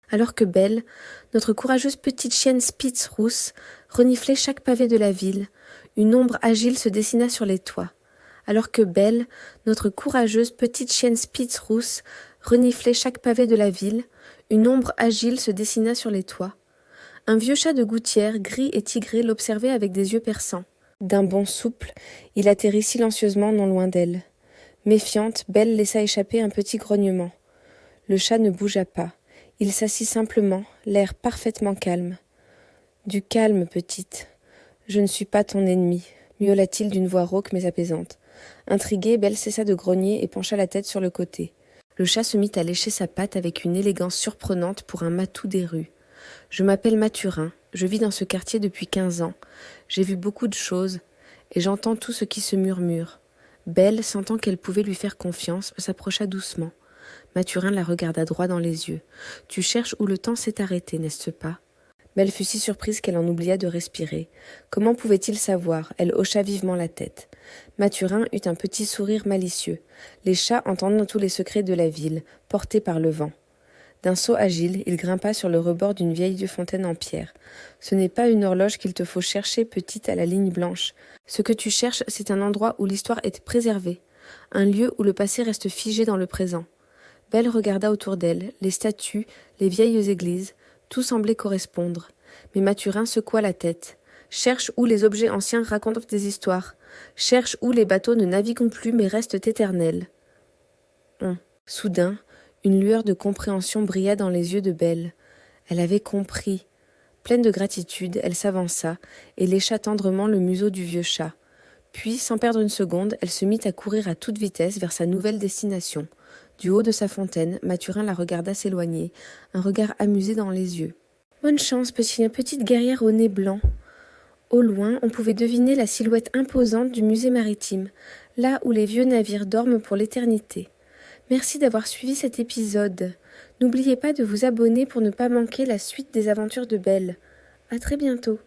Alors que Belle, notre courageuse petite chienne Spitz rousse, reniflait chaque pavé de la ville, une ombre agile se dessina sur les toits. Alors que Belle, notre courageuse petite chienne Spitz rousse, reniflait chaque pavé de la ville, une ombre agile se dessina sur les toits. Un vieux chat de gouttière, gris et tigré, l'observait avec des yeux perçants. D'un bond souple, il atterrit silencieusement non loin d'elle. Méfiante, Belle laissa échapper un petit grognement. Le chat ne bougea pas. Il s'assit simplement, l'air parfaitement calme. « Du calme, petite. Je ne suis pas ton ennemi, miaula-t-il d'une voix rauque mais apaisante. Intriguée, Belle cessa de grogner et pencha la tête sur le côté. Le chat se mit à lécher sa patte avec une élégance surprenante pour un matou des rues. « Je m'appelle Mathurin, je vis dans ce quartier depuis 15 ans. J'ai vu beaucoup de choses, et j'entends tout ce qui se murmure. » Belle, sentant qu'elle pouvait lui faire confiance, s'approcha doucement. Mathurin la regarda droit dans les yeux. « Tu cherches où le temps s'est arrêté, n'est-ce pas ?» Belle fut si surprise qu'elle en oublia de respirer. Comment pouvait-il savoir? Elle hocha vivement la tête. Mathurin eut un petit sourire malicieux. Les chats entendent tous les secrets de la ville, portés par le vent. D'un saut agile, il grimpa sur le rebord d'une vieille fontaine en pierre. « Ce n'est pas une horloge qu'il te faut chercher, petite, à la ligne blanche. Ce que tu cherches, c'est un endroit où l'histoire est préservée, un lieu où le passé reste figé dans le présent. » Belle regarda autour d'elle, les statues, les vieilles églises, tout semblait correspondre. Mais Mathurin secoua la tête. « Cherche où les objets anciens racontent des histoires. Cherche où les bateaux ne naviguent plus mais restent éternels. » Soudain, une lueur de compréhension brilla dans les yeux de Belle. Elle avait compris. Pleine de gratitude, elle s'avança et lécha tendrement le museau du vieux chat. Puis, sans perdre une seconde, elle se mit à courir à toute vitesse vers sa nouvelle destination. Du haut de sa fontaine, Mathurin la regarda s'éloigner, un regard amusé dans les yeux. « Bonne chance, petite guerrière au nez blanc. » Au loin, on pouvait deviner la silhouette imposante du musée maritime, là où les vieux navires dorment pour l'éternité. Merci d'avoir suivi cet épisode. N'oubliez pas de vous abonner pour ne pas manquer la suite des aventures de Belle. À très bientôt.